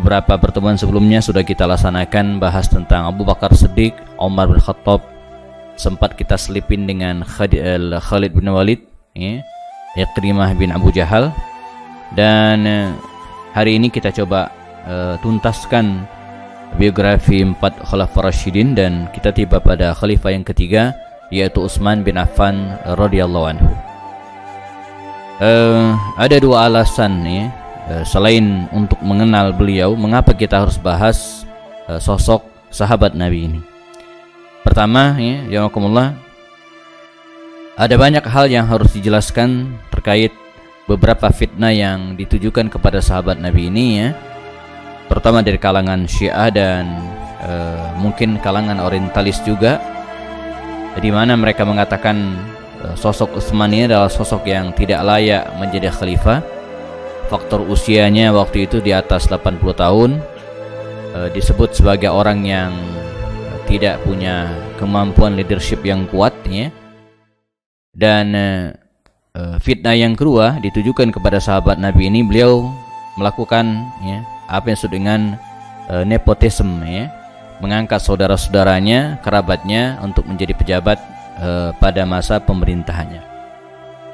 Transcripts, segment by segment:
beberapa pertemuan sebelumnya sudah kita laksanakan bahas tentang Abu Bakar Siddiq, Umar bin Khattab. Sempat kita selipin dengan Khalid bin Walid, ya, Ikrimah bin Abu Jahal. Dan hari ini kita coba tuntaskan biografi 4 Khalifah Rasyidin, dan kita tiba pada khalifah yang ketiga, yaitu Utsman bin Affan radhiyallahu anhu. Ada dua alasan, ya, selain untuk mengenal beliau, mengapa kita harus bahas sosok sahabat Nabi ini. Pertama, ya, jazakumullah, ada banyak hal yang harus dijelaskan terkait beberapa fitnah yang ditujukan kepada sahabat Nabi ini, ya, terutama dari kalangan Syiah dan mungkin kalangan orientalis juga, di mana mereka mengatakan sosok Utsman ini adalah sosok yang tidak layak menjadi khalifah. Faktor usianya waktu itu di atas 80 tahun, disebut sebagai orang yang tidak punya kemampuan leadership yang kuat, ya. Dan fitnah yang kedua ditujukan kepada sahabat Nabi ini, beliau melakukan, ya, apa yang disebut dengan nepotisme, ya, mengangkat saudara-saudaranya, kerabatnya untuk menjadi pejabat pada masa pemerintahannya.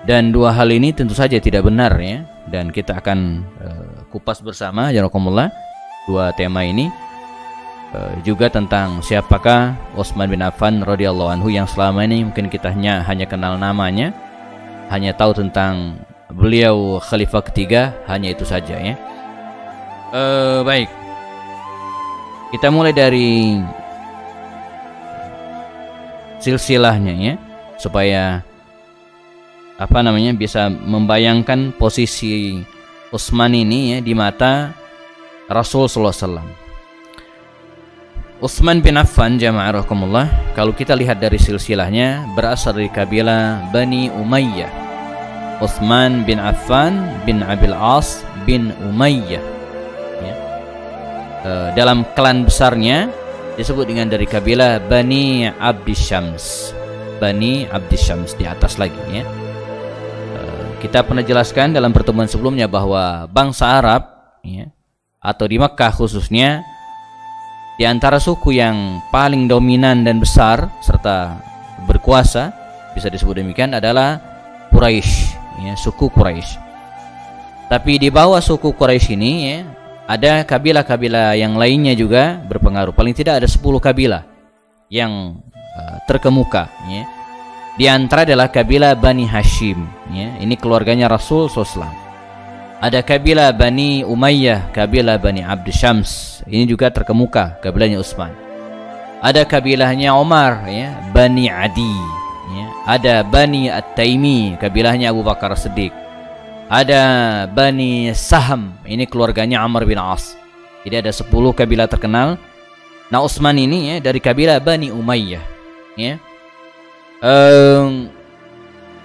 Dan dua hal ini tentu saja tidak benar, ya, dan kita akan kupas bersama, jazakumullah, dua tema ini. Juga tentang siapakah Utsman bin Affan radhiyallahu anhu yang selama ini mungkin kita hanya kenal namanya, hanya tahu tentang beliau khalifah ketiga, hanya itu saja, ya. Baik, kita mulai dari silsilahnya, ya, supaya bisa membayangkan posisi Utsman ini, ya, di mata Rasul sallallahu alaihi wasallam. Utsman bin Affan, jamaah rahimakumullah, kalau kita lihat dari silsilahnya, berasal dari kabilah Bani Umayyah. Utsman bin Affan bin Abil As bin Umayyah, ya. Dalam klan besarnya disebut dengan dari kabilah Bani Abdisyams. Bani Abdisyams di atas lagi, ya. Kita pernah jelaskan dalam pertemuan sebelumnya bahwa bangsa Arab, ya, atau di Makkah khususnya, di antara suku yang paling dominan dan besar serta berkuasa, bisa disebut demikian, adalah Quraisy, ya, suku Quraisy. Tapi di bawah suku Quraisy ini, ya, ada kabilah-kabilah yang lainnya juga berpengaruh. Paling tidak ada 10 kabilah yang terkemuka, ya. Di antara adalah kabilah Bani Hashim, ya, ini keluarganya Rasul SAW. Ada kabilah Bani Umayyah, kabilah Bani Abdisyams, ini juga terkemuka kabilahnya Utsman. Ada kabilahnya Umar, ya, Bani Adi, ya. Ada Bani At-Taimi, kabilahnya Abu Bakar Siddiq. Ada Bani Saham, ini keluarganya Amr bin As. Jadi ada 10 kabilah terkenal. Nah, Utsman ini, ya, dari kabilah Bani Umayyah, ya.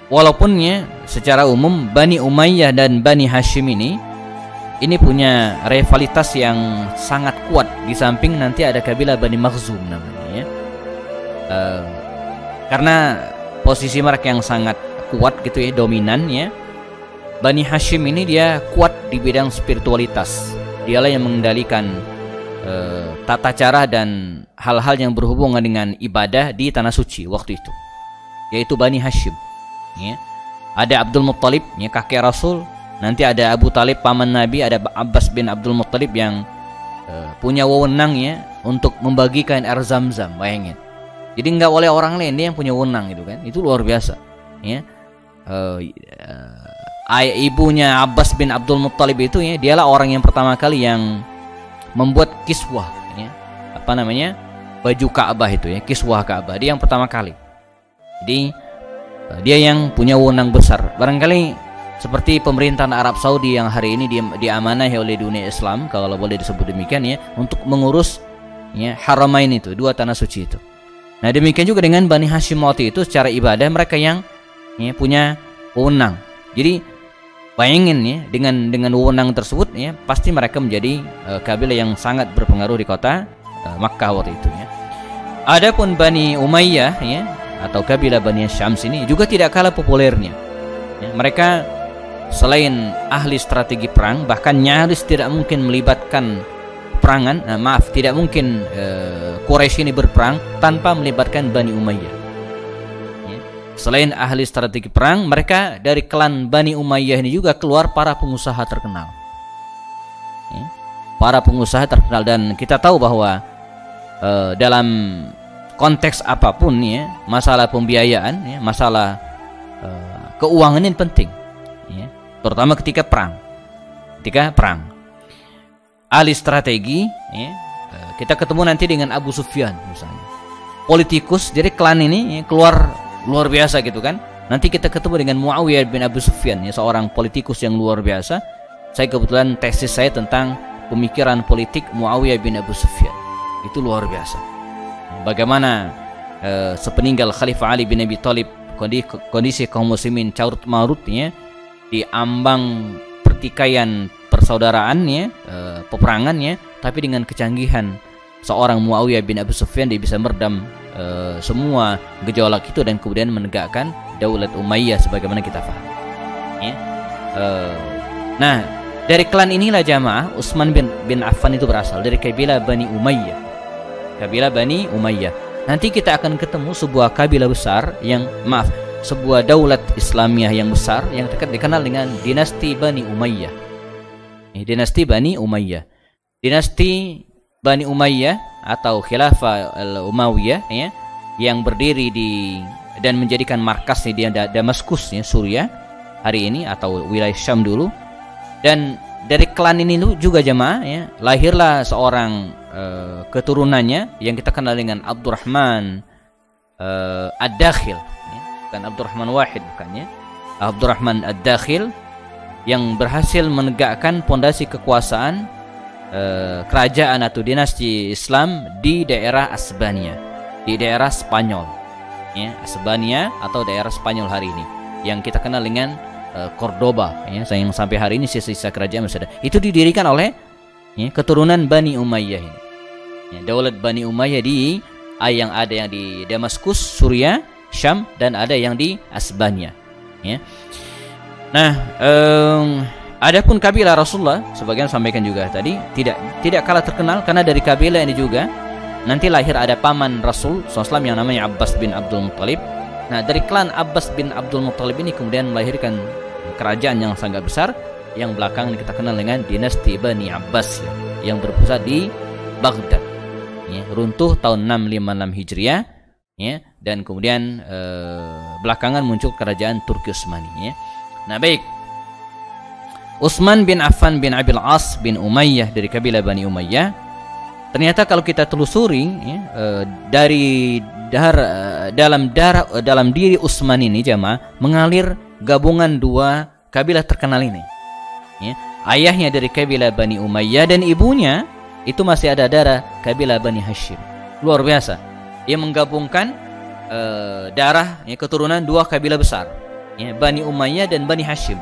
Walaupun, ya, secara umum Bani Umayyah dan Bani Hashim ini punya rivalitas yang sangat kuat. Di samping nanti ada kabilah Bani Makhzum namanya, ya. Karena posisi mereka yang sangat kuat gitu, ya, dominan, ya. Bani Hashim ini dia kuat di bidang spiritualitas. Dialah yang mengendalikan tata cara dan hal-hal yang berhubungan dengan ibadah di tanah suci waktu itu, yaitu Bani Hashim, ya. Ada Abdul Muttalib, ya, kakek Rasul. Nanti ada Abu Talib, paman Nabi. Ada Abbas bin Abdul Muttalib yang punya wewenang, ya, untuk membagikan air Zam-Zam, bayangin. Jadi nggak oleh orang lain, dia yang punya wewenang, gitu kan. Itu luar biasa, ya. Ibunya Abbas bin Abdul Muttalib itu, ya, dialah orang yang pertama kali yang membuat kiswah, ya, baju Ka'bah itu, ya, kiswah Ka'bah. Dia yang pertama kali. Jadi dia yang punya wewenang besar. Barangkali seperti pemerintahan Arab Saudi yang hari ini diamanahi oleh dunia Islam, kalau boleh disebut demikian, ya, untuk mengurus, ya, Haramain itu, dua tanah suci itu. Nah, demikian juga dengan Bani Hashim waktu itu, secara ibadah mereka yang, ya, punya wewenang. Jadi bayangin, ya, dengan wewenang tersebut, ya, pasti mereka menjadi kabilah yang sangat berpengaruh di kota Makkah waktu itu, ya. Adapun Bani Umayyah, ya, atau kabilah Bani Syams ini juga tidak kalah populernya, ya. Mereka selain ahli strategi perang, bahkan nyaris tidak mungkin melibatkan peperangan, tidak mungkin Quraisy ini berperang tanpa melibatkan Bani Umayyah. Ya. Selain ahli strategi perang, mereka dari klan Bani Umayyah ini juga keluar para pengusaha terkenal. Ya. Para pengusaha terkenal, dan kita tahu bahwa dalam konteks apapun ya, masalah pembiayaan ya, masalah keuangan ini penting ya, terutama ketika perang. Ahli strategi ya, kita ketemu nanti dengan Abu Sufyan misalnya, politikus dari klan ini ya, keluar luar biasa gitu kan. Nanti kita ketemu dengan Muawiyah bin Abu Sufyan ya, seorang politikus yang luar biasa. Saya kebetulan tesis saya tentang pemikiran politik Muawiyah bin Abu Sufyan, itu luar biasa. Bagaimana sepeninggal Khalifah Ali bin Abi Thalib kondisi kaum muslimin carut marutnya di ambang pertikaian persaudaraannya, peperangannya, tapi dengan kecanggihan seorang Muawiyah bin Abu Sufyan, dia bisa meredam semua gejolak itu dan kemudian menegakkan Daulat Umayyah sebagaimana kita paham. Ya. Nah, dari klan inilah jamaah Utsman bin Affan itu berasal dari kabilah Bani Umayyah. Kabilah Bani Umayyah. Nanti kita akan ketemu sebuah kabilah besar sebuah daulat Islamiyah yang besar yang dikenal dengan dinasti Bani Umayyah. Dinasti Bani Umayyah. Dinasti Bani Umayyah atau Khilafah Al-Umayyah ya, yang berdiri dan menjadikan markasnya di Damaskus ya, Suriah hari ini atau wilayah Syam dulu. Dan dari klan ini juga jemaah ya, lahirlah seorang keturunannya yang kita kenal dengan Abdurrahman Ad-Dakhil ya. Bukan Abdurrahman Wahid, bukannya Abdurrahman Ad-Dakhil, yang berhasil menegakkan pondasi kekuasaan kerajaan atau dinasti Islam di daerah Asbania, di daerah Spanyol ya, Asbania atau daerah Spanyol hari ini yang kita kenal dengan Cordoba ya, yang sampai hari ini sisa-sisa kerajaan masih ada. Itu didirikan oleh ya, keturunan Bani Umayyah ini. Ya, Daulat Bani Umayyah yang ada yang di Damaskus, Suriah, Syam, dan ada yang di Asbania ya. Nah, adapun kabilah Rasulullah, sebagian sampaikan juga tadi, tidak kalah terkenal karena dari kabilah ini juga nanti lahir ada paman Rasul SAW yang namanya Abbas bin Abdul Muttalib. Nah, dari klan Abbas bin Abdul Muttalib ini kemudian melahirkan kerajaan yang sangat besar yang belakangan kita kenal dengan dinasti Bani Abbas ya, yang berpusat di Baghdad. Ya, runtuh tahun 656 Hijriah ya, dan kemudian belakangan muncul kerajaan Turki Utsmani ya. Nah, baik. Utsman bin Affan bin Abil As bin Umayyah dari kabilah Bani Umayyah. Ternyata kalau kita telusuri ya, dalam diri Utsman ini jamaah mengalir gabungan dua kabilah terkenal ini. Ya. Ayahnya dari kabilah Bani Umayyah dan ibunya itu masih ada darah kabilah Bani Hashim. Luar biasa. Ia menggabungkan darah ya, keturunan dua kabilah besar. Ya, Bani Umayyah dan Bani Hashim.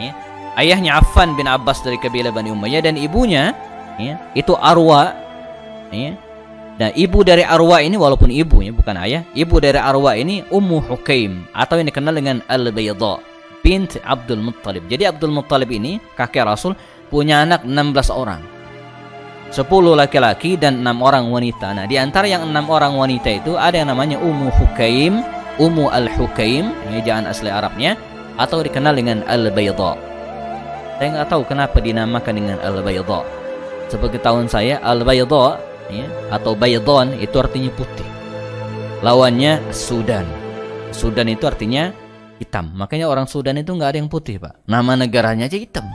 Ya. Ayahnya Affan bin Abbas dari kabilah Bani Umayyah dan ibunya ya, itu Arwa ya. Nah, ibu dari Arwa ini, walaupun ibu ya, bukan ayah, ibu dari Arwa ini Ummu Hukaim atau yang dikenal dengan Al-Bayda bint Abdul Muttalib. Jadi Abdul Muttalib ini kakek Rasul punya anak 16 orang, 10 laki-laki dan 6 orang wanita. Nah, di antara yang 6 orang wanita itu ada yang namanya Ummu Hukaim, Ummu Al-Hukaim, ini jangan asli Arabnya, atau dikenal dengan Al-Bayda. Saya nggak tahu kenapa dinamakan dengan Al-Bayda. Sebagai tahun saya, Al-Bayda ya, atau Baydon itu artinya putih. Lawannya Sudan. Sudan itu artinya hitam. Makanya orang Sudan itu nggak ada yang putih, Pak. Nama negaranya aja hitam.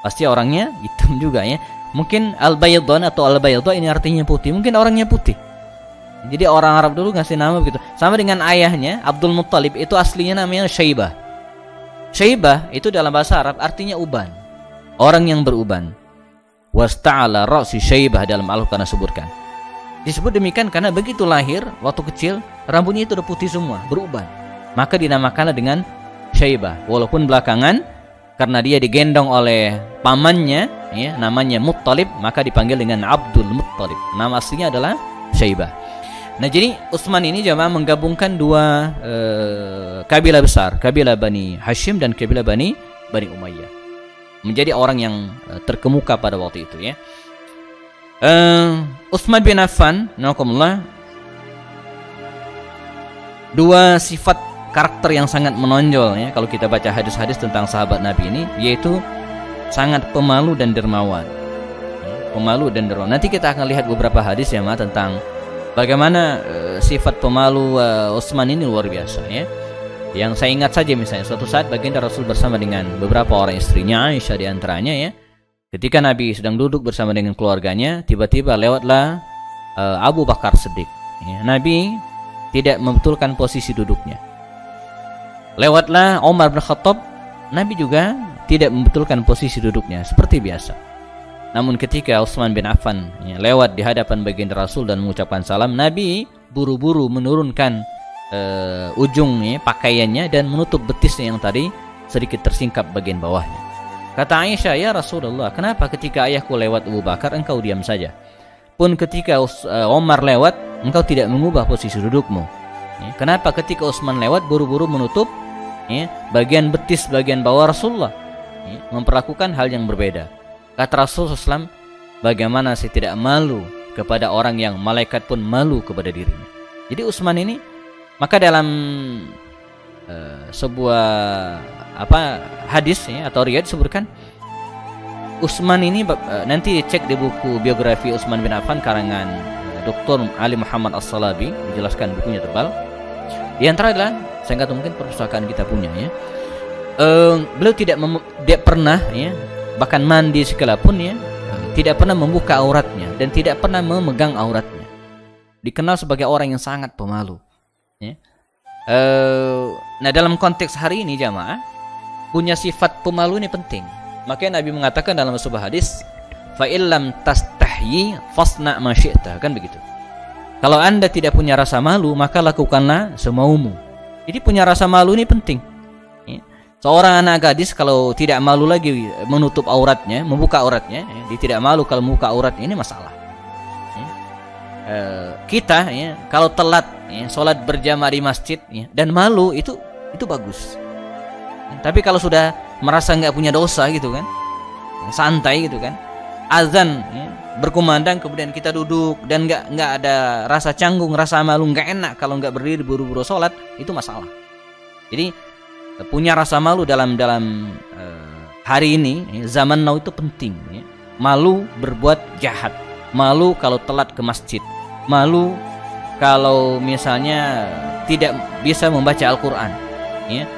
Pasti orangnya hitam juga ya. Mungkin Al-Baydon atau Al-Bayda ini artinya putih. Mungkin orangnya putih. Jadi orang Arab dulu ngasih nama begitu. Sama dengan ayahnya Abdul Muttalib, itu aslinya namanya Syaibah. Syaibah itu dalam bahasa Arab artinya uban, orang yang beruban. Wasta'ala ra'si Syaibah dalam Al-Qur'an disebutkan. Disebut demikian karena begitu lahir waktu kecil rambutnya itu udah putih semua, beruban. Maka dinamakanlah dengan Syaibah. Walaupun belakangan karena dia digendong oleh pamannya ya, namanya Muttalib, maka dipanggil dengan Abdul Muttalib. Nama aslinya adalah Syaibah. Nah, jadi Utsman ini jamaah menggabungkan dua kabilah besar, kabilah Bani Hashim dan kabilah Bani Umayyah. menjadi orang yang terkemuka pada waktu itu ya. Utsman bin Affan, nakumullah, dua sifat karakter yang sangat menonjol ya kalau kita baca hadis-hadis tentang sahabat Nabi ini, yaitu sangat pemalu dan dermawan. Pemalu dan dermawan. Nanti kita akan lihat beberapa hadis ya tentang bagaimana sifat pemalu Utsman ini luar biasa ya. Yang saya ingat saja misalnya suatu saat baginda Rasul bersama dengan beberapa orang istrinya, Aisyah di antaranya ya. Ketika Nabi sedang duduk bersama dengan keluarganya, tiba-tiba lewatlah Abu Bakar Siddiq. Ya, Nabi tidak membetulkan posisi duduknya. Lewatlah Umar bin Khattab, Nabi juga tidak membetulkan posisi duduknya seperti biasa. Namun ketika Utsman bin Affan ya, lewat di hadapan baginda Rasul dan mengucapkan salam, Nabi buru-buru menurunkan ujung ya, pakaiannya dan menutup betisnya yang tadi sedikit tersingkap bagian bawahnya. Kata Aisyah, ya Rasulullah, kenapa ketika ayahku lewat Abu Bakar engkau diam saja? Pun ketika Umar lewat, engkau tidak mengubah posisi dudukmu. Ya, kenapa ketika Utsman lewat buru-buru menutup ya, bagian betis bagian bawah Rasulullah? Ya, memperlakukan hal yang berbeda. Kata Rasulullah SAW, bagaimana saya tidak malu kepada orang yang malaikat pun malu kepada dirinya. Jadi Utsman ini, maka dalam sebuah hadis ya, atau riwayat disebutkan Utsman ini nanti cek di buku biografi Utsman bin Affan karangan Dr. Ali Muhammad As-Salabi, dijelaskan bukunya tebal. Di antara adalah saya nggak tahu mungkin perpustakaan kita punya ya. Beliau tidak pernah ya, bahkan mandi sekalipun ya, tidak pernah membuka auratnya dan tidak pernah memegang auratnya. Dikenal sebagai orang yang sangat pemalu. Ya. Nah dalam konteks hari ini jamaah, punya sifat pemalu ini penting. Makanya Nabi mengatakan dalam sebuah hadis, fa illam tastahyi fasna ma syi'ta, kan begitu. Kalau Anda tidak punya rasa malu, maka lakukanlah semaumu. Jadi punya rasa malu ini penting. Ya. Seorang anak gadis kalau tidak malu lagi menutup auratnya, membuka auratnya, ya, dia tidak malu kalau membuka auratnya, ini masalah. Ya. Kita ya, kalau telat ya, sholat berjamaah di masjid ya, dan malu itu bagus. Tapi kalau sudah merasa nggak punya dosa gitu kan, santai gitu kan, azan ya, berkumandang kemudian kita duduk dan nggak ada rasa canggung, rasa malu, nggak enak kalau nggak berdiri buru-buru sholat, itu masalah. Jadi punya rasa malu dalam hari ini ya, zaman now itu penting ya. Malu berbuat jahat, malu kalau telat ke masjid, malu kalau misalnya tidak bisa membaca Al-Quran ya.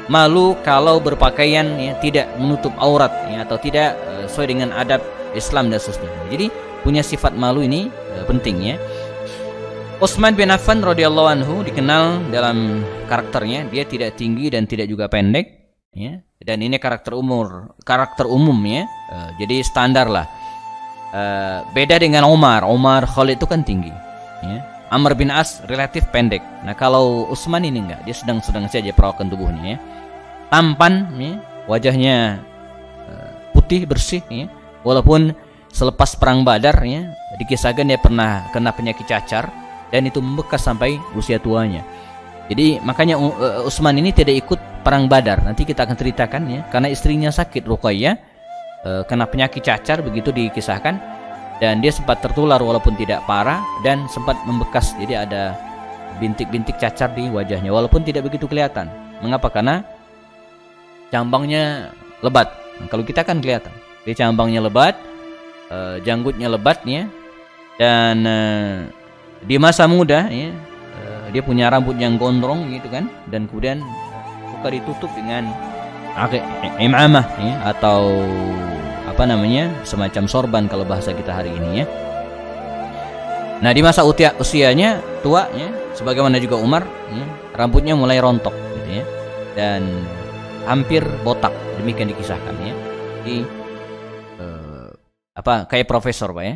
Malu kalau berpakaian ya, tidak menutup aurat ya, atau tidak sesuai dengan adab Islam dan seterusnya. Jadi punya sifat malu ini penting ya. Utsman bin Affan radhiyallahu anhu dikenal dalam karakternya, dia tidak tinggi dan tidak juga pendek ya. Dan ini karakter umum ya. Jadi standar lah. Beda dengan Umar Khalid itu kan tinggi ya. Amr bin As relatif pendek. Nah kalau Utsman ini enggak, dia sedang saja perawakan tubuhnya ya. Tampan ya, wajahnya putih bersih ya. Walaupun selepas perang Badar ya, dikisahkan dia pernah kena penyakit cacar dan itu membekas sampai usia tuanya. Jadi makanya Utsman ini tidak ikut perang Badar. Nanti kita akan ceritakan ya, karena istrinya sakit, Ruqayyah kena penyakit cacar begitu dikisahkan, dan dia sempat tertular walaupun tidak parah dan sempat membekas. Jadi ada bintik-bintik cacar di wajahnya walaupun tidak begitu kelihatan. Mengapa? Karena cambangnya lebat. Nah, kalau kita kan kelihatan. Dia cambangnya lebat, janggutnya lebatnya, dan di masa muda ya, dia punya rambut yang gondrong gitu kan, dan kemudian suka ditutup dengan imamah ya, atau apa namanya, semacam sorban kalau bahasa kita hari ini ya. Nah di masa usianya tua ya, sebagaimana juga Umar ya, rambutnya mulai rontok gitu ya, dan hampir botak, demikian dikisahkan ya. Jadi kayak profesor Pak ya,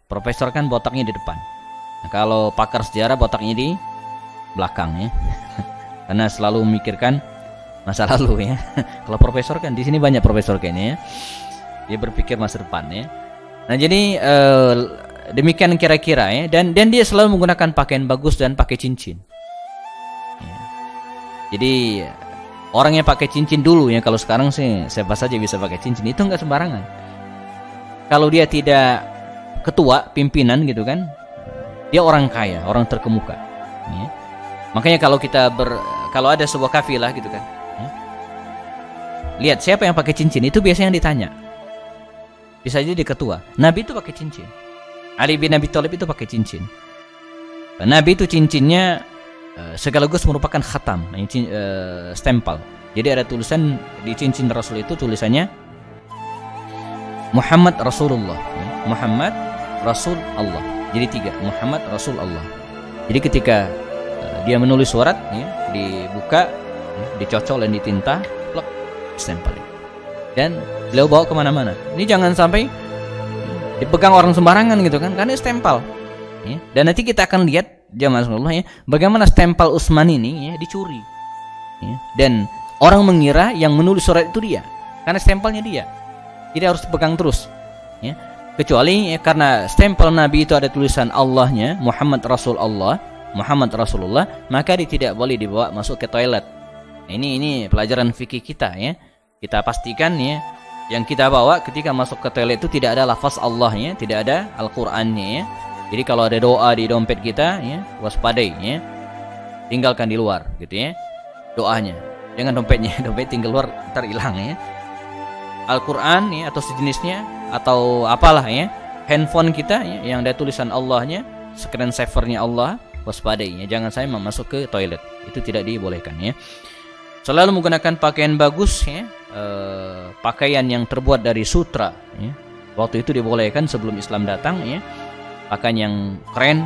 profesor kan botaknya di depan. Nah, kalau pakar sejarah botaknya di belakang ya. Karena selalu memikirkan masa lalu ya. Kalau profesor kan di sini banyak profesor kayaknya ya. Dia berpikir masa depan ya. Nah, jadi demikian kira-kira ya, dan dia selalu menggunakan pakaian bagus dan pakai cincin. Ya. Jadi Orang yang pakai cincin dulu ya, kalau sekarang sih siapa saja bisa pakai cincin, itu nggak sembarangan. Kalau dia tidak ketua, pimpinan gitu kan, dia orang kaya, orang terkemuka. Ya. Makanya kalau ada sebuah kafilah gitu kan, ya, lihat siapa yang pakai cincin, itu biasanya yang ditanya. Bisa jadi ketua. Nabi itu pakai cincin. Ali bin Abi Thalib itu pakai cincin. Nabi itu cincinnya sekaligus merupakan khatam, stempel. Jadi ada tulisan di cincin Rasul itu, tulisannya Muhammad Rasulullah, Muhammad Rasul Allah. Jadi 3, Muhammad Rasul Allah. Jadi ketika dia menulis surat, ya, dibuka, ya, dicocol dan ditinta, plek, stempel. Dan beliau bawa kemana-mana. Ini jangan sampai dipegang orang sembarangan gitu kan, karena stempel. Ya. Dan nanti kita akan lihat jamaah Rasulullah, ya, bagaimana stempel Utsman ini, ya, dicuri. Ya. Dan orang mengira yang menulis surat itu dia, karena stempelnya dia. Jadi harus dipegang terus. Ya. Kecuali ya, karena stempel Nabi itu ada tulisan Allahnya, Muhammad Rasul Allah, Muhammad Rasulullah, maka dia tidak boleh dibawa masuk ke toilet. Nah, ini pelajaran fikih kita, ya. Kita pastikan, ya, yang kita bawa ketika masuk ke toilet itu tidak ada lafaz Allahnya, tidak ada Al-Qur'annya, ya. Jadi kalau ada doa di dompet kita, ya, waspadai, ya. Tinggalkan di luar gitu, ya. Doanya. Jangan dompetnya, dompet tinggal luar ntar hilang, ya. Al-Qur'an, ya, atau sejenisnya atau apalah, ya. Handphone kita, ya, yang ada tulisan Allahnya, screen savernya Allah, waspadai, ya. Jangan saya masuk ke toilet. Itu tidak dibolehkan, ya. Selalu menggunakan pakaian bagus, ya. Pakaian yang terbuat dari sutra, ya. Waktu itu dibolehkan sebelum Islam datang, ya. Pakaian yang keren,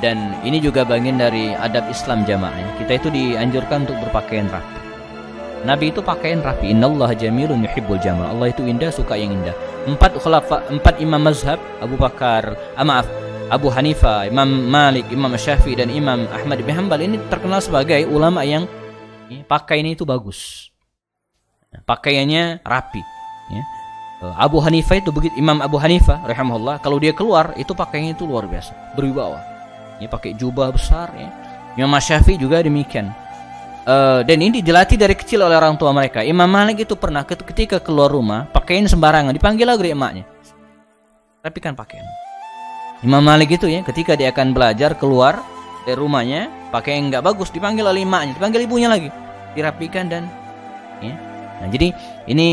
dan ini juga bagian dari adab Islam jamaah, ya. Kita itu dianjurkan untuk berpakaian rapi. Nabi itu pakaian rapi. Innallaha jamilun yuhibbul jamal. Allah itu indah, suka yang indah. 4 imam mazhab, Abu Hanifah, Imam Malik, Imam Syafi'i, dan Imam Ahmad bin Hanbal ini terkenal sebagai ulama yang, ya, pakaiannya itu bagus. Pakaiannya rapi, ya. Abu Hanifah itu begitu, Imam Abu Hanifah rahimahullah, kalau dia keluar itu pakaiannya itu luar biasa, berwibawa. Ya, pakai jubah besar, ya. Imam Syafi'i juga demikian. Dan ini dilatih dari kecil oleh orang tua mereka. Imam Malik itu pernah ketika keluar rumah pakaian sembarangan, dipanggil lagi emaknya, rapikan pakaian. Imam Malik itu, ya, ketika dia akan belajar keluar dari rumahnya pakaian nggak bagus, dipanggil oleh emaknya, dipanggil ibunya lagi, dirapikan dan, ya. Nah, jadi ini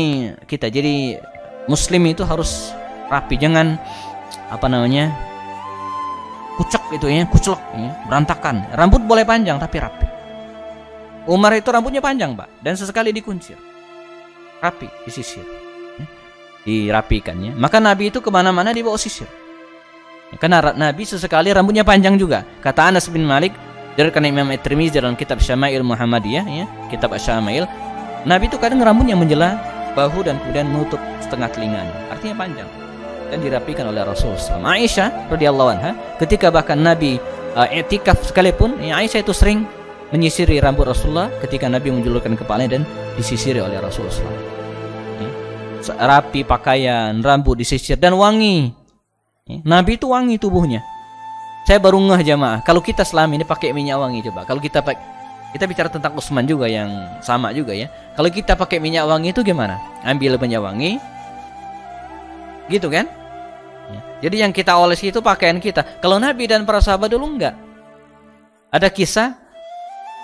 kita jadi Muslim itu harus rapi, jangan kucek itu, ya, kuclok, ya, berantakan. Rambut boleh panjang tapi rapi. Umar itu rambutnya panjang, Pak, dan sesekali dikuncir, rapi, disisir, ya, dirapikan, ya. Maka Nabi itu kemana-mana dibawa sisir, ya, karena Nabi sesekali rambutnya panjang juga. Kata Anas bin Malik, diriwayatkan Imam At-Tirmidzi dalam kitab Syama'il Muhammadiyah, ya, kitab Syama'il, Nabi itu kadang rambutnya menjelang bahu dan kemudian menutup setengah telinganya, artinya panjang, dan dirapikan oleh Rasulullah. Aisyah radhiyallahu anha, ketika bahkan Nabi i'tikaf sekalipun, ya, Aisyah itu sering menyisiri rambut Rasulullah ketika Nabi menjulurkan kepalanya dan disisiri oleh Rasulullah. Ya. Rapi pakaian, rambut disisir dan wangi. Ya. Nabi itu wangi tubuhnya. Saya baru ngeh jamaah, kalau kita selama ini pakai minyak wangi, coba. Kalau kita bicara tentang Utsman juga yang sama juga, ya. Kalau kita pakai minyak wangi itu gimana? Ambil minyak wangi, gitu kan? Ya. Jadi yang kita oles itu pakaian kita. Kalau Nabi dan para sahabat dulu enggak. Ada kisah,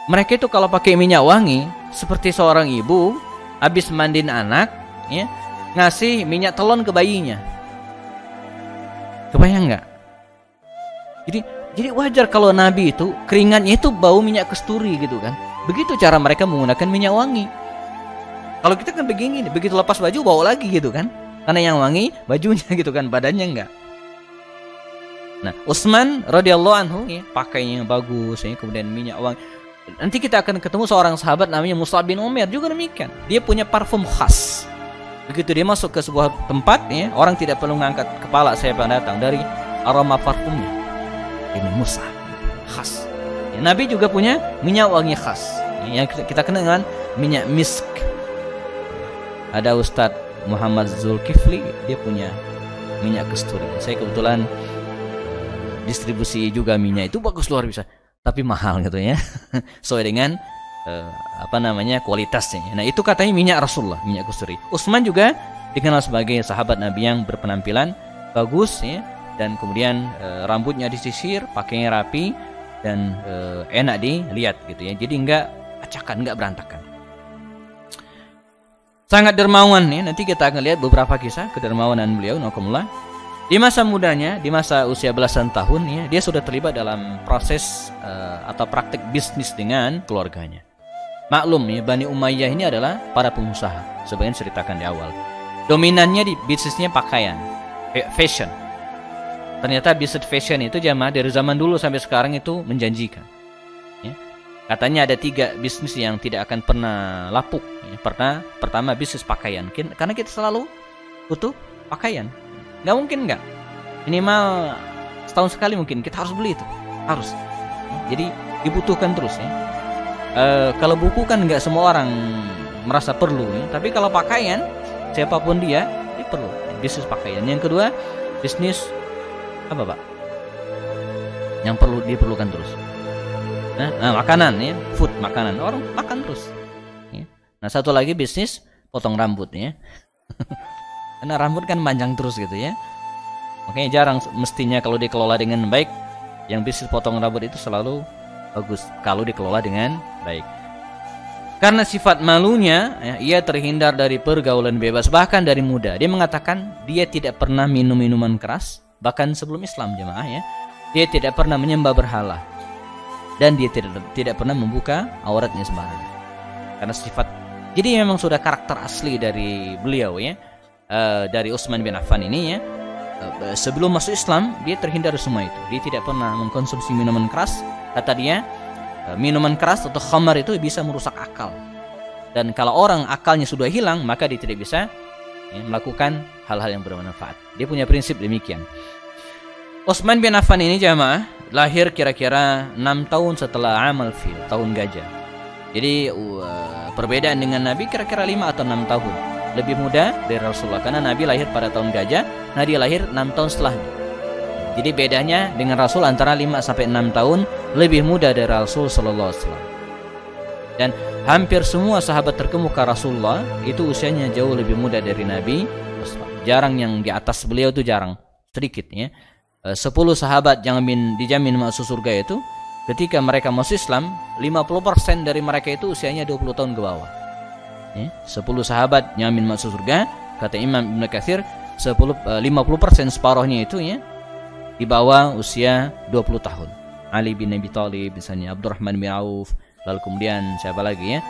mereka itu kalau pakai minyak wangi seperti seorang ibu habis mandiin anak, ya, ngasih minyak telon ke bayinya. Kebayang nggak? Jadi wajar kalau Nabi itu keringatnya itu bau minyak kasturi gitu kan. Begitu cara mereka menggunakan minyak wangi. Kalau kita kan begini, begitu lepas baju bau lagi gitu kan. Karena yang wangi bajunya gitu kan, badannya enggak. Nah, Utsman radhiyallahu anhu, ya, pakainya yang bagus, ya, kemudian minyak wangi. Nanti kita akan ketemu seorang sahabat namanya Mus'ab bin Umair juga demikian. Dia punya parfum khas. Begitu dia masuk ke sebuah tempat, ya, orang tidak perlu mengangkat kepala siapa yang datang dari aroma parfumnya. Ini Mus'ab khas. Ya, Nabi juga punya minyak wangi khas, ya, yang kita kenal dengan minyak misk. Ada Ustadz Muhammad Zulkifli, dia punya minyak kasturi. Saya kebetulan distribusi juga minyak itu, bagus luar biasa. Tapi mahal gitu, ya. Sesuai dengan kualitasnya. Nah, itu katanya minyak Rasulullah, minyak kusuri. Utsman juga dikenal sebagai sahabat Nabi yang berpenampilan bagus ya, dan kemudian rambutnya disisir, pakainya rapi dan enak dilihat gitu ya. Jadi enggak acakan, enggak berantakan. Sangat dermawan ya. Nanti kita akan lihat beberapa kisah kedermawanan beliau nakumullah. Di masa mudanya, di masa usia belasan tahun ya, dia sudah terlibat dalam proses atau praktik bisnis dengan keluarganya. Maklum ya, Bani Umayyah ini adalah para pengusaha, sebagian ceritakan di awal. Dominannya di bisnisnya pakaian, fashion. Ternyata bisnis fashion itu jamaah dari zaman dulu sampai sekarang itu menjanjikan. Ya. Katanya ada 3 bisnis yang tidak akan pernah lapuk. Ya. Pertama bisnis pakaian, karena kita selalu butuh pakaian. Nggak mungkin nggak. Minimal setahun sekali mungkin kita harus beli itu, harus. Jadi dibutuhkan terus ya. Kalau buku kan nggak semua orang merasa perlu ya. Tapi kalau pakaian, siapapun dia perlu. Bisnis pakaian. Yang kedua bisnis apa Pak? Yang diperlukan terus. Nah, makanan ya, food, makanan, orang makan terus ya. Nah, satu lagi bisnis potong rambut ya. Karena rambut kan panjang terus gitu ya. Makanya jarang, mestinya kalau dikelola dengan baik, yang bisnis potong rambut itu selalu bagus kalau dikelola dengan baik. Karena sifat malunya ya, ia terhindar dari pergaulan bebas bahkan dari muda. Dia mengatakan dia tidak pernah minum minuman keras bahkan sebelum Islam jemaah ya. Dia tidak pernah menyembah berhala. Dan dia tidak pernah membuka auratnya sembarangan. Karena sifat, jadi memang sudah karakter asli dari beliau ya, dari Utsman bin Affan ini ya. Sebelum masuk Islam dia terhindar dari semua itu. Dia tidak pernah mengkonsumsi minuman keras. Kata dia, minuman keras atau khamar itu bisa merusak akal. Dan kalau orang akalnya sudah hilang, maka dia tidak bisa ya, melakukan hal-hal yang bermanfaat. Dia punya prinsip demikian. Utsman bin Affan ini jamaah lahir kira-kira 6 tahun setelah Amal Fil, tahun gajah. Jadi perbedaan dengan Nabi kira-kira 5 atau 6 tahun. Lebih muda dari Rasulullah karena Nabi lahir pada tahun gajah, nah dia lahir 6 tahun setelahnya. Jadi bedanya dengan Rasul antara 5 sampai 6 tahun lebih muda dari Rasul sallallahu alaihi wasallam. Dan hampir semua sahabat terkemuka Rasulullah itu usianya jauh lebih muda dari Nabi. Jarang yang di atas beliau itu jarang, sedikit ya. 10 sahabat yang dijamin masuk surga itu ketika mereka masuk Islam, 50% dari mereka itu usianya 20 tahun ke bawah. 10 sahabat yang masuk surga, kata Imam Ibnu Katsir, 50% separuhnya itu ya di bawah usia 20 tahun. Ali bin Abi Thalib, misalnya Abdurrahman bin Auf, lalu kemudian siapa lagi ya?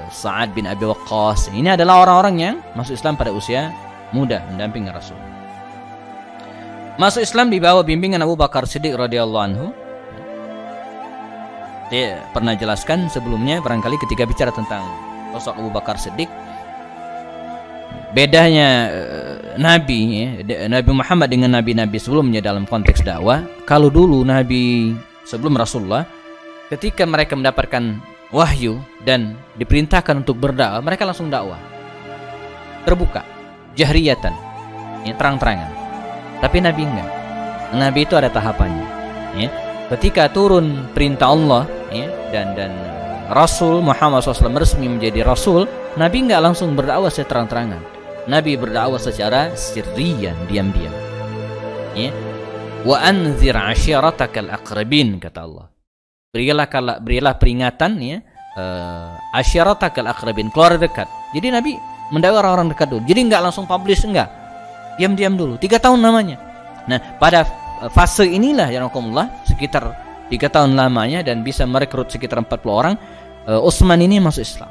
Sa'ad bin Abi Waqqas. Ini adalah orang-orang yang masuk Islam pada usia muda mendampingi Rasul. Masuk Islam di bawah bimbingan Abu Bakar Siddiq radhiyallahu anhu. Dia pernah jelaskan sebelumnya barangkali ketika bicara tentang sosok Abu Bakar Siddiq. Bedanya Nabi ya, Nabi Muhammad dengan nabi-nabi sebelumnya dalam konteks dakwah. Kalau dulu Nabi sebelum Rasulullah, ketika mereka mendapatkan wahyu dan diperintahkan untuk berdakwah, mereka langsung dakwah. Terbuka, jahriyatan, ya, terang-terangan. Tapi Nabi enggak. Nabi itu ada tahapannya. Ya. Ketika turun perintah Allah ya, dan Rasul Muhammad SAW resmi menjadi Rasul, Nabi enggak langsung berdakwah secara terang-terangan. Nabi berdakwah secara sirriyan, diam-diam. Ya. Wa anzir ashiratakal aqrabin, kata Allah. Berilah peringatan ya, ashiratakal aqrabin, keluarga dekat. Jadi Nabi mendakwah orang-orang dekat dulu. Jadi enggak langsung publish, enggak. Diam-diam dulu, 3 tahun namanya. Nah, pada fase inilah ya Rasulullah, sekitar 3 tahun lamanya dan bisa merekrut sekitar 40 orang, Utsman ini masuk Islam.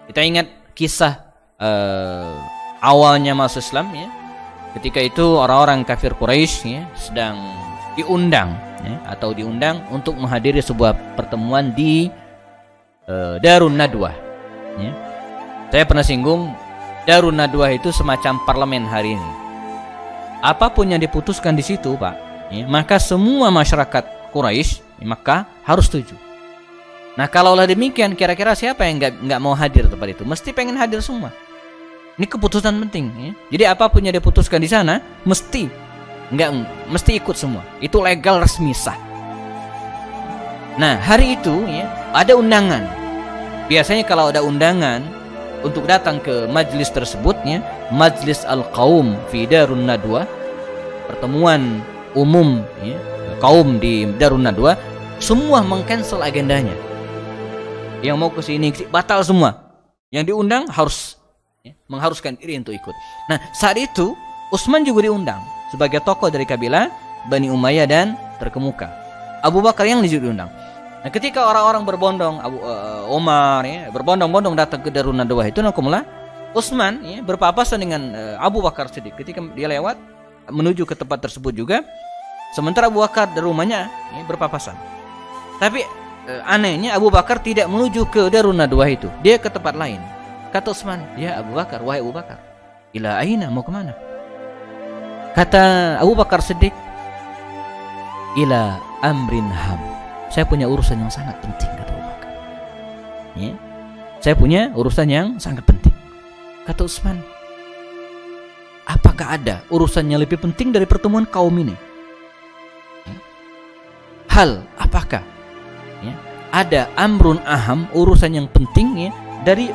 Kita ingat kisah awalnya masuk Islam ya. Ketika itu orang-orang kafir Quraisy ya, sedang diundang ya, atau diundang untuk menghadiri sebuah pertemuan di Darun Nadwah ya. Saya pernah singgung Darun Nadwah itu semacam parlemen hari ini. Apapun yang diputuskan di situ, Pak, ya, maka semua masyarakat Quraisy maka harus setuju. Nah, kalaulah demikian, kira-kira siapa yang nggak mau hadir tempat itu? Mesti pengen hadir semua. Ini keputusan penting. Ya. Jadi apapun yang diputuskan di sana, mesti ikut semua. Itu legal, resmi, sah. Nah, hari itu ya, ada undangan. Biasanya kalau ada undangan untuk datang ke majlis tersebut ya, Majlis Al-Qaum fi Darun Nadwa, pertemuan umum ya, kaum di Darun Nadwa, semua mengcancel agendanya. Yang mau ke sini batal semua. Yang diundang harus ya, mengharuskan diri untuk ikut. Nah, saat itu Utsman juga diundang sebagai tokoh dari kabilah Bani Umayyah dan terkemuka. Abu Bakar yang diundang. Nah, ketika orang-orang berbondong, Umar ya, berbondong-bondong datang ke Darun Nadwa itu, nakumullah, Utsman ya, berpapasan dengan Abu Bakar Siddiq. Ketika dia lewat menuju ke tempat tersebut juga, sementara Abu Bakar dari rumahnya ya, berpapasan. Tapi anehnya Abu Bakar tidak menuju ke Darun Nadwa itu, dia ke tempat lain. Kata Utsman, ya Abu Bakar, wahai Abu Bakar, ila aina, mau kemana? Kata Abu Bakar Siddiq, ila amrin ham. Saya punya urusan yang sangat penting, kata Abu Bakar. Ya. Saya punya urusan yang sangat penting. Kata Utsman, apakah ada urusan yang lebih penting dari pertemuan kaum ini? Ya. Hal apakah? Ya. Ada amrun aham, urusan yang penting ya, dari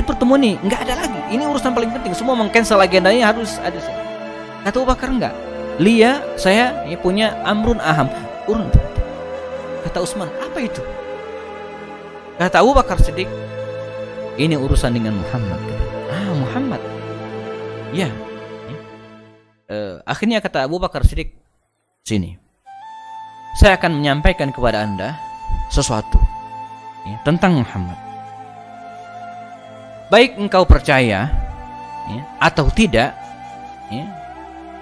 pertemuan ini? Enggak ada lagi. Ini urusan paling penting. Semua mengcancel agendanya, harus ada. Kata Abu Bakar, enggak. Lia, saya ya, punya amrun aham, urusan penting. Kata Utsman, apa itu? Kata Abu Bakar Siddiq, ini urusan dengan Muhammad. Muhammad. Ya. Akhirnya kata Abu Bakar Siddiq, sini, saya akan menyampaikan kepada Anda sesuatu ya, tentang Muhammad. Baik engkau percaya ya, atau tidak ya,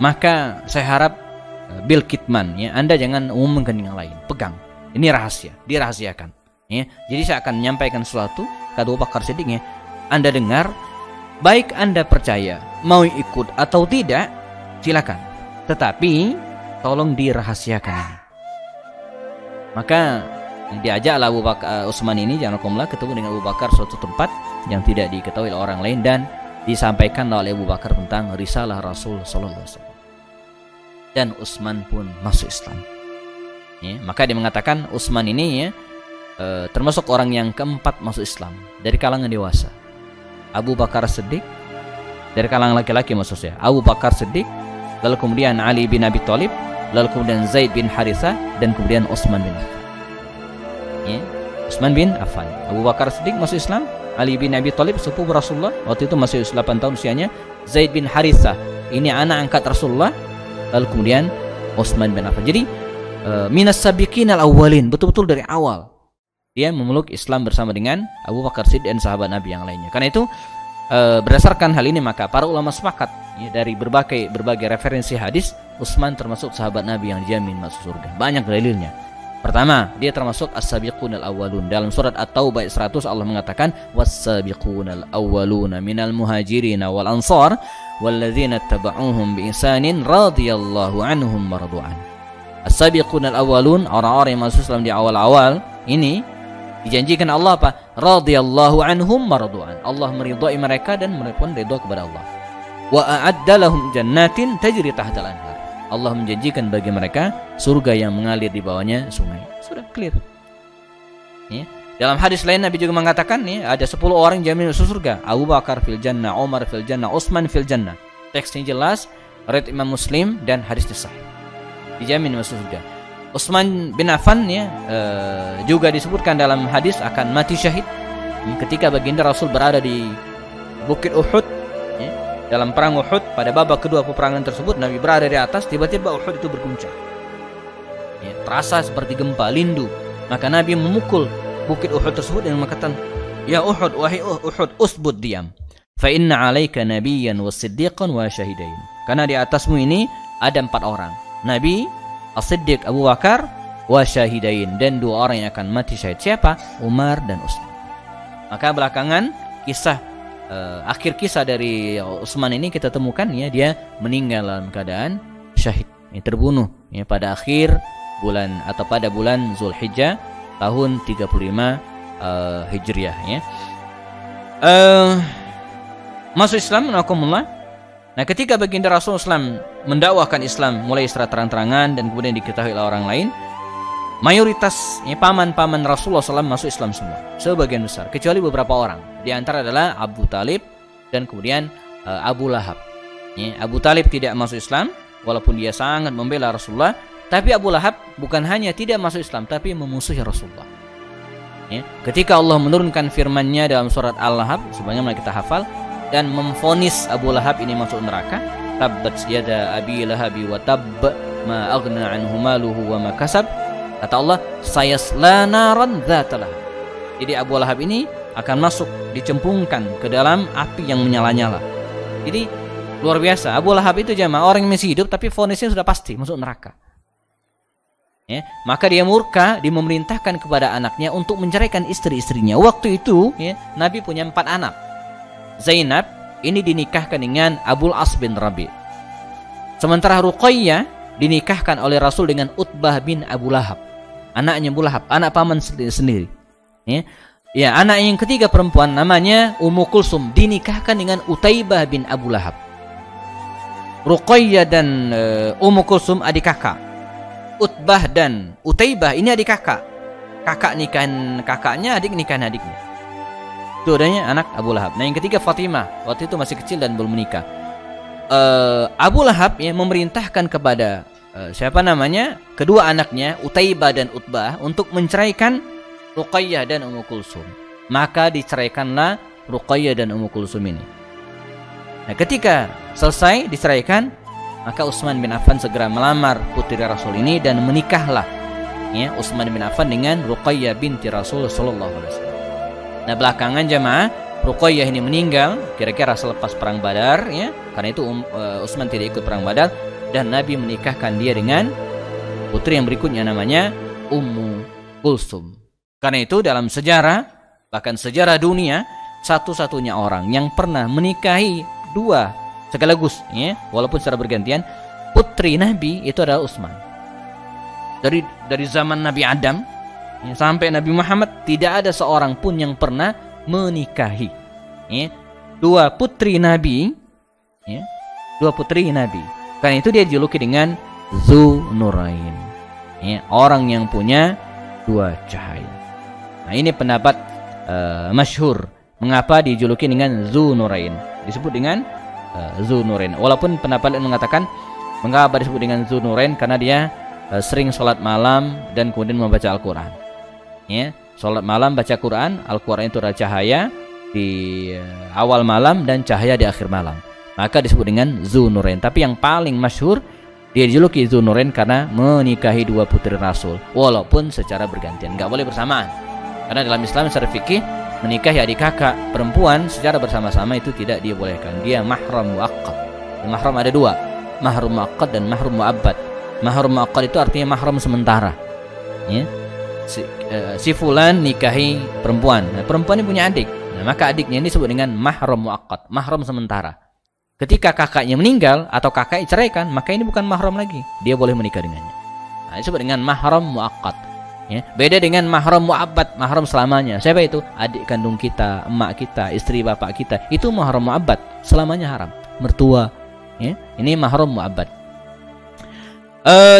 maka saya harap bil kitman ya, Anda jangan umumkan yang lain, pegang. Ini rahasia, dirahasiakan ya. Jadi saya akan menyampaikan sesuatu, kata Abu Bakar Siddiq ya, Anda dengar, baik Anda percaya mau ikut atau tidak, silakan, tetapi tolong dirahasiakan ini. Maka diajaklah Abu Bakar Utsman ini, jangan kumlah, ketemu dengan Abu Bakar suatu tempat yang tidak diketahui oleh orang lain, dan disampaikan oleh Abu Bakar tentang risalah Rasul sallallahu alaihi wasallam. Dan Utsman pun masuk Islam. Ya, maka dia mengatakan Utsman ini ya, termasuk orang yang keempat masuk Islam dari kalangan dewasa. Abu Bakar Siddiq dari kalangan laki-laki, maksud saya Abu Bakar Siddiq, lalu kemudian Ali bin Abi Thalib, lalu kemudian Zaid bin Harithah, dan kemudian Utsman bin Affan. Ya, Utsman bin Affan, Abu Bakar Siddiq masuk Islam, Ali bin Abi Thalib sepupu Rasulullah, waktu itu masih 8 tahun usianya, Zaid bin Harithah ini anak angkat Rasulullah, lalu kemudian Utsman bin Affan. Jadi minas sabiqin al-awwalin, betul-betul dari awal dia memeluk Islam bersama dengan Abu Bakar Siddiq dan sahabat Nabi yang lainnya. Karena itu berdasarkan hal ini maka para ulama sepakat ya, dari berbagai referensi hadis, Utsman termasuk sahabat Nabi yang dijamin masuk surga. Banyak dalilnya. Pertama, dia termasuk as-sabiqun al-awwalun. Dalam surat At-Taubah ayat 100 Allah mengatakan was-sabiqun al-awwaluna minal muhajirin wal ansar walladzina tabauhum bi ihsanin radhiyallahu anhum mardu'an. As-sabiqun al-awwalun, orang-orang yang masuk Islam di awal-awal ini dijanjikan Allah apa? Radhiyallahu anhum mardu'an. Allah meridhai mereka dan mereka pun ridha kepada Allah. Wa a'adda lahum jannatin tajri tahtal anhar. Allah menjanjikan bagi mereka surga yang mengalir di bawahnya sungai. Sudah clear. Ya. Dalam hadis lain Nabi juga mengatakan ya, ada 10 orang jamin masuk surga. Abu Bakar fil jannah, Umar fil jannah, Utsman fil jannah. Teksnya jelas, riwayat Imam Muslim dan hadisnya sahih. Dijamin masuk surga. Utsman bin Affan ya, juga disebutkan dalam hadis akan mati syahid ketika baginda Rasul berada di Bukit Uhud ya, dalam perang Uhud. Pada babak kedua peperangan tersebut Nabi berada di atas, tiba-tiba Uhud itu berguncang ya, terasa seperti gempa lindu. Maka Nabi memukul Bukit Uhud tersebut dan mengatakan, ya Uhud, wahai Uhud, usbud, diam, fa inna alaika nabiyyan was-siddiqan wa syahidain. Karena di atasmu ini ada 4 orang, Nabi, As-Siddiq Abu Bakar, wa syahidain, dan 2 orang yang akan mati syahid. Siapa? Umar dan Utsman. Maka belakangan kisah akhir kisah dari Utsman ini kita temukan ya, dia meninggal dalam keadaan syahid, ya, terbunuh ya, pada akhir bulan atau pada bulan Zulhijjah tahun 35 Hijriah ya. Masuk Islam, nakumullah. Nah, ketika baginda Rasulullah SAW mendakwahkan Islam mulai secara terang-terangan dan kemudian diketahui oleh orang lain, mayoritas paman-paman Rasulullah SAW masuk Islam semua, sebagian besar, kecuali beberapa orang. Di antara adalah Abu Talib dan kemudian Abu Lahab. Abu Talib tidak masuk Islam walaupun dia sangat membela Rasulullah, tapi Abu Lahab bukan hanya tidak masuk Islam tapi memusuhi Rasulullah. Ketika Allah menurunkan firman-Nya dalam surat Al-Lahab, sebagaimana kita hafal, dan memvonis Abu Lahab ini masuk neraka, tabbat yada abi lahabi wa tabb ma aghna anhu maluhu wa ma kasab. Kata Allah, sayasla naran dzata lahab. Jadi Abu Lahab ini akan masuk, dicemplungkan ke dalam api yang menyala-nyala. Jadi luar biasa. Abu Lahab itu jamaah orang yang masih hidup tapi vonisnya sudah pasti masuk neraka. Maka dia murka, dia memerintahkan kepada anaknya untuk menceraikan istri-istrinya. Waktu itu Nabi punya 4 anak. Zainab ini dinikahkan dengan Abul As bin Rabi. Sementara Ruqayyah dinikahkan oleh Rasul dengan Utbah bin Abu Lahab, anaknya Abu Lahab, anak paman sendiri. Anak yang ketiga perempuan namanya Ummu Kulsum, dinikahkan dengan Utaibah bin Abu Lahab. Ruqayyah dan Ummu Kulsum adik kakak. Utbah dan Utaibah ini adik kakak. Kakak nikahan kakaknya, adik nikahan adiknya. Itu adanya anak Abu Lahab. Nah yang ketiga Fatimah, waktu itu masih kecil dan belum menikah. Abu Lahab memerintahkan kepada kedua anaknya Utaibah dan Utbah untuk menceraikan Ruqayyah dan Ummu Kulsum. Maka diceraikanlah Ruqayyah dan Ummu Kulsum ini. Nah ketika selesai diceraikan, maka Utsman bin Affan segera melamar putri Rasul ini dan menikahlah Utsman bin Affan dengan Ruqayyah binti Rasul sallallahu alaihi wasallam. Nah belakangan jamaah, Ruqayyah ini meninggal kira-kira selepas perang Badar, karena itu Utsman tidak ikut perang Badar, dan Nabi menikahkan dia dengan putri yang berikutnya namanya Ummu Kulsum. Karena itu dalam sejarah, bahkan sejarah dunia, satu-satunya orang yang pernah menikahi 2 sekaligus, walaupun secara bergantian, putri Nabi itu adalah Utsman. Dari zaman Nabi Adam sampai Nabi Muhammad tidak ada seorang pun yang pernah menikahi 2 putri Nabi, 2 putri Nabi. Karena itu dia dijuluki dengan Dzunurain, orang yang punya 2 cahaya. Nah ini pendapat masyhur mengapa dijuluki dengan Dzunurain, disebut dengan Dzunurain. Walaupun pendapat lain mengatakan mengapa disebut dengan Dzunurain, karena dia sering sholat malam dan kemudian membaca Al-Quran. Sholat malam, baca Quran. Al-Quran itu adalah cahaya di awal malam dan cahaya di akhir malam, maka disebut dengan Dzunurain. Tapi yang paling masyhur, dia dijuluki Dzunurain karena menikahi 2 putri Rasul, walaupun secara bergantian, nggak boleh bersamaan. Karena dalam Islam secara fikih, menikahi adik kakak perempuan secara bersama-sama itu tidak dibolehkan. Dia mahram muaqqad. Mahram ada 2, mahram muaqqad dan mahram muabbad. Mahram muaqqad itu artinya mahram sementara. Si fulan nikahi perempuan. Nah, perempuan ini punya adik. Nah, maka adiknya ini disebut dengan mahram muaqqad, mahram sementara. Ketika kakaknya meninggal atau kakaknya ceraikan, maka ini bukan mahram lagi. Dia boleh menikah dengannya. Nah, disebut dengan mahram muaqqad. Beda dengan mahram muabbad, mahram selamanya. Siapa itu? Adik kandung kita, emak kita, istri bapak kita. Itu mahram muabbad, selamanya haram. Mertua. Ini mahram muabbad.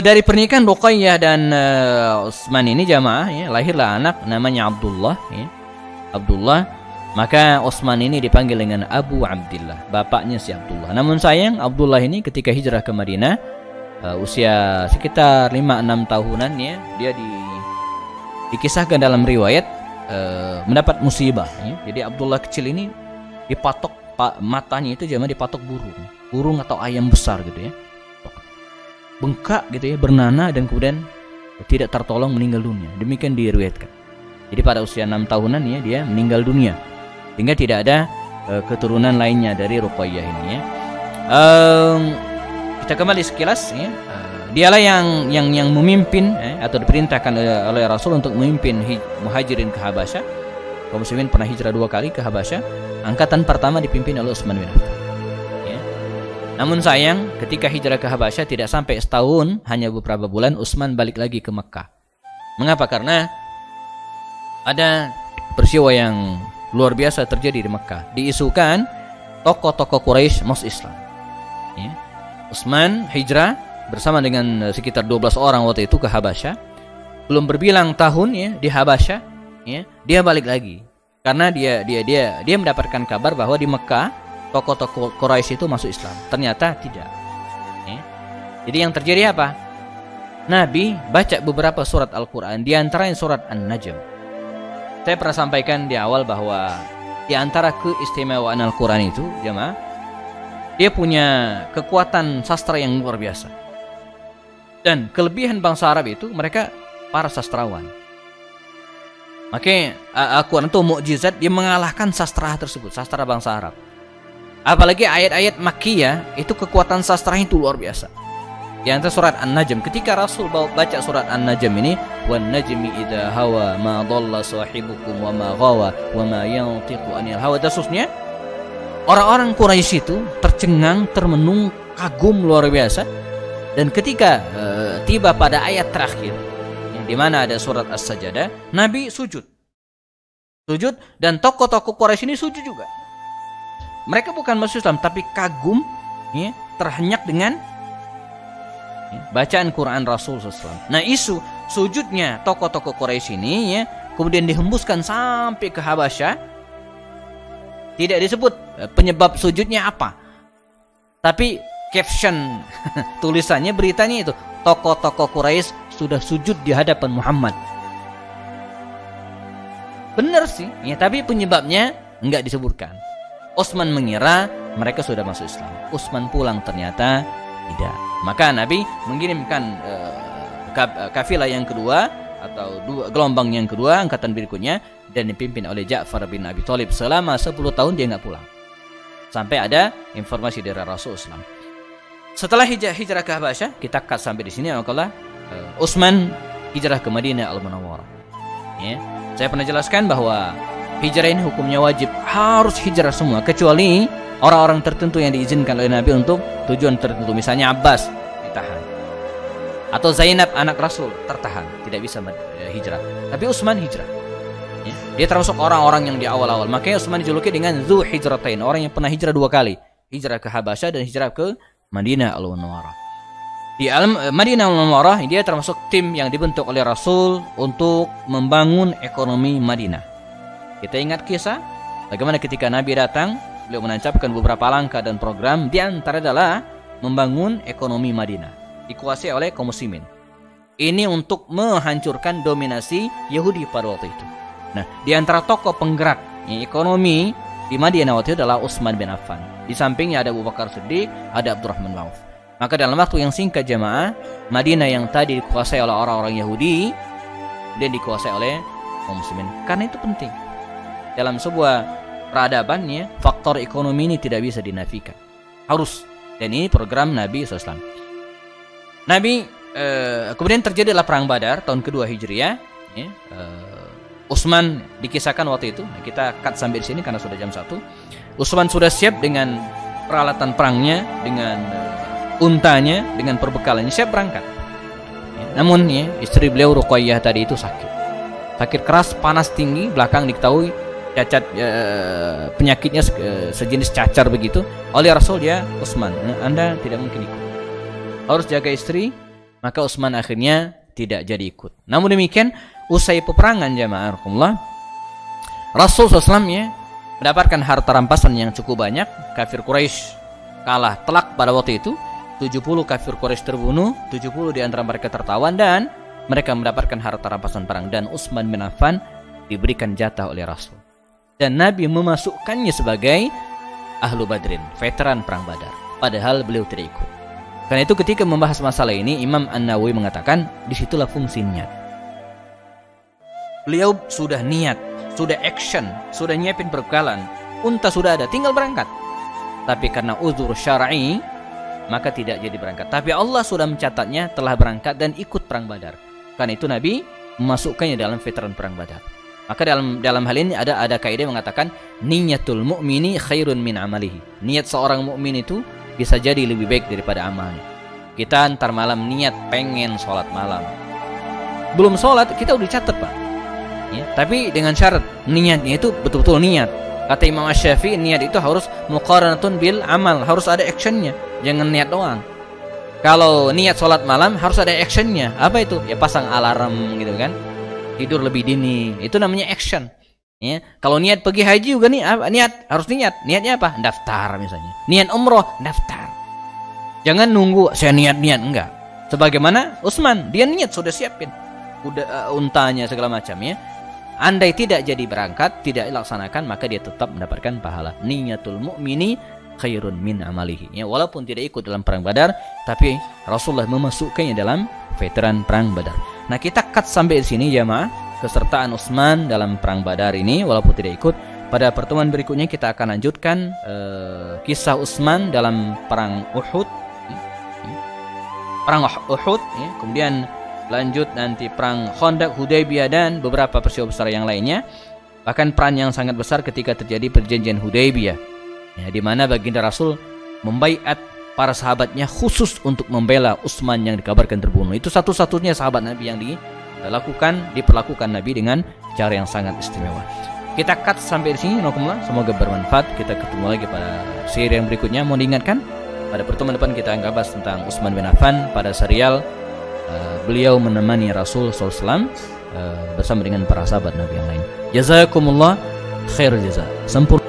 Dari pernikahan Ruqayyah dan Utsman ini jamaah, lahirlah anak namanya Abdullah. Abdullah. Maka Utsman ini dipanggil dengan Abu Abdillah, bapaknya si Abdullah. Namun sayang, Abdullah ini ketika hijrah ke Madinah, usia sekitar 5-6 tahunan, dia dikisahkan dalam riwayat mendapat musibah. Jadi Abdullah kecil ini dipatok matanya itu jamaah, dipatok burung atau ayam besar gitu, bengkak gitu, bernanah, dan kemudian tidak tertolong meninggal dunia. Demikian diriwayatkan. Jadi pada usia 6 tahunan dia meninggal dunia, sehingga tidak ada keturunan lainnya dari Ruqayyah ini. Kita kembali sekilas. Dialah yang memimpin atau diperintahkan oleh Rasul untuk memimpin muhajirin ke Habasyah. Kaum muslimin pernah hijrah 2 kali ke Habasyah. Angkatan pertama dipimpin oleh Utsman bin Affan. Namun sayang, ketika hijrah ke Habasyah tidak sampai setahun, hanya beberapa bulan, Utsman balik lagi ke Mekah. Mengapa? Karena ada peristiwa yang luar biasa terjadi di Mekah. Diisukan tokoh-tokoh Quraisy masuk Islam. Utsman hijrah bersama dengan sekitar 12 orang waktu itu ke Habasyah. belum berbilang tahun ya di Habasyah, ya, dia balik lagi karena dia mendapatkan kabar bahwa di Mekah tokoh-tokoh Quraisy itu masuk Islam. Ternyata tidak. Ya. Jadi yang terjadi apa? Nabi baca beberapa surat Al-Quran, di antaranya surat An-Najm. Saya pernah sampaikan di awal bahwa di antara keistimewaan Al-Quran itu, jemaah, dia punya kekuatan sastra yang luar biasa. Dan kelebihan bangsa Arab itu mereka para sastrawan. Makanya Al-Quran itu mukjizat, dia mengalahkan sastra tersebut, sastra bangsa Arab. Apalagi ayat-ayat Makkiyah itu kekuatan sastranya itu luar biasa. Di antara surat An-Najm, ketika Rasul baca surat An-Najm ini, wan najmi idza hawa ma dhalla sahibukum wa ma ghawa wa ma yantiqu anil hawa, khususnya orang-orang Quraisy itu tercengang, termenung, kagum luar biasa. Dan ketika tiba pada ayat terakhir di mana ada surat As-Sajdah, Nabi sujud dan tokoh-tokoh Quraisy ini sujud juga. Mereka bukan masuk Islam tapi kagum, ya, terhenyak dengan bacaan Quran Rasul SAW. Nah, isu sujudnya tokoh-tokoh Quraisy ini, ya, kemudian dihembuskan sampai ke Habasyah. Tidak disebut penyebab sujudnya apa, tapi caption tulisannya, beritanya itu tokoh-tokoh Quraisy sudah sujud di hadapan Muhammad. Benar sih, ya, tapi penyebabnya enggak disebutkan. Utsman mengira mereka sudah masuk Islam. Utsman pulang ternyata tidak. Maka Nabi mengirimkan kafilah yang kedua atau gelombang yang kedua, angkatan berikutnya, dan dipimpin oleh Ja'far bin Abi Thalib. Selama 10 tahun dia nggak pulang sampai ada informasi dari Rasul Islam. Setelah hijrah ke Habasyah, kita cut sampai di sini. Maka Utsman hijrah ke Madinah Al-Munawwarah. Ya, saya pernah jelaskan bahwa hijrah ini hukumnya wajib, harus hijrah semua kecuali orang-orang tertentu yang diizinkan oleh Nabi untuk tujuan tertentu. Misalnya Abbas ditahan, atau Zainab anak Rasul tertahan, tidak bisa hijrah. Tapi Utsman hijrah. Ya, dia termasuk orang-orang yang di awal-awal. Makanya Utsman dijuluki dengan Dzu Hijratain, orang yang pernah hijrah 2 kali, hijrah ke Habasyah dan hijrah ke Madinah Al-Munawwarah. Di Madinah Al-Munawwarah dia termasuk tim yang dibentuk oleh Rasul untuk membangun ekonomi Madinah. Kita ingat kisah bagaimana ketika Nabi datang, beliau menancapkan beberapa langkah dan program, di antara adalah membangun ekonomi Madinah dikuasai oleh kaum muslimin. Ini untuk menghancurkan dominasi Yahudi pada waktu itu. Nah, di antara tokoh penggerak ekonomi di Madinah waktu itu adalah Utsman bin Affan. Di sampingnya ada Abu Bakar Siddiq, ada Abdurrahman bin Auf. Maka dalam waktu yang singkat, jemaah, Madinah yang tadi dikuasai oleh orang-orang Yahudi dan dikuasai oleh kaum muslimin. Karena itu penting. Dalam sebuah peradaban, ya, faktor ekonomi ini tidak bisa dinafikan. Harus. Dan ini program Nabi SAW. Kemudian terjadilah perang Badar tahun kedua Hijriah. Ya, Utsman dikisahkan waktu itu. Kita cut sampai di sini karena sudah jam 1. Utsman sudah siap dengan peralatan perangnya, dengan untanya, dengan perbekalannya, siap berangkat. Ya, namun, ya, istri beliau Ruqayyah tadi itu sakit keras, panas tinggi, belakang diketahui cacat, penyakitnya sejenis cacar begitu. Oleh Rasul, ya, Utsman, Anda tidak mungkin ikut, harus jaga istri. Maka Utsman akhirnya tidak jadi ikut. Namun demikian, usai peperangan, jamaah Rasul SAW, ya, mendapatkan harta rampasan yang cukup banyak. Kafir Quraisy kalah telak pada waktu itu. 70 kafir Quraisy terbunuh, 70 di antara mereka tertawan, dan mereka mendapatkan harta rampasan perang. Dan Utsman bin Affan diberikan jatah oleh Rasul. Dan Nabi memasukkannya sebagai Ahlu Badrin, veteran perang Badar. Padahal beliau tidak ikut. Karena itu ketika membahas masalah ini, Imam An-Nawawi mengatakan disitulah fungsi niat. Beliau sudah niat, sudah action, sudah nyiapin perbekalan, unta sudah ada, tinggal berangkat. Tapi karena uzur syar'i, maka tidak jadi berangkat. Tapi Allah sudah mencatatnya telah berangkat dan ikut perang Badar. Karena itu Nabi memasukkannya dalam veteran perang Badar. Maka dalam hal ini ada kaidah mengatakan niyatul mu'mini khairun min amalihi. Niat seorang mukmin itu bisa jadi lebih baik daripada amalnya. Kita antar malam niat pengen sholat malam, belum sholat kita udah catat, Pak, ya, tapi dengan syarat niatnya itu betul-betul niat. Kata Imam Asy-Syafi'i, niat itu harus muqaranatun bil amal, harus ada actionnya, jangan niat doang. Kalau niat sholat malam harus ada actionnya. Apa itu? Ya pasang alarm gitu kan. Tidur lebih dini. Itu namanya action. Ya. Kalau niat pergi haji juga nih, niat harus niat. Niatnya apa? Daftar misalnya. Niat umroh, daftar. Jangan nunggu saya niat-niat, enggak. Sebagaimana Utsman, dia niat sudah siapin untanya segala macam ya. Andai tidak jadi berangkat, tidak dilaksanakan, maka dia tetap mendapatkan pahala. Niyatul mu'mini khairun min amalihi. Ya, walaupun tidak ikut dalam perang Badar, tapi Rasulullah memasukkannya dalam veteran perang Badar. Nah, kita cut sampai di sini jemaah, kesertaan Utsman dalam perang Badar ini walaupun tidak ikut. Pada pertemuan berikutnya kita akan lanjutkan kisah Utsman dalam perang Uhud. Perang Uhud ya. Kemudian lanjut nanti perang Khandaq, Hudaybiyah dan beberapa peristiwa besar yang lainnya. Bahkan peran yang sangat besar ketika terjadi perjanjian Hudaybiyah. Ya, di mana baginda Rasul membaiat para sahabatnya khusus untuk membela Utsman yang dikabarkan terbunuh. Itu satu-satunya sahabat Nabi yang diperlakukan Nabi dengan cara yang sangat istimewa. Kita cut sampai di sini. Semoga bermanfaat. Kita ketemu lagi pada seri yang berikutnya. Mohon diingatkan pada pertemuan depan kita akan bahas tentang Utsman bin Affan pada serial beliau menemani Rasul SAW bersama dengan para sahabat Nabi yang lain. Jazakumullah khairul jaza. Sempurna.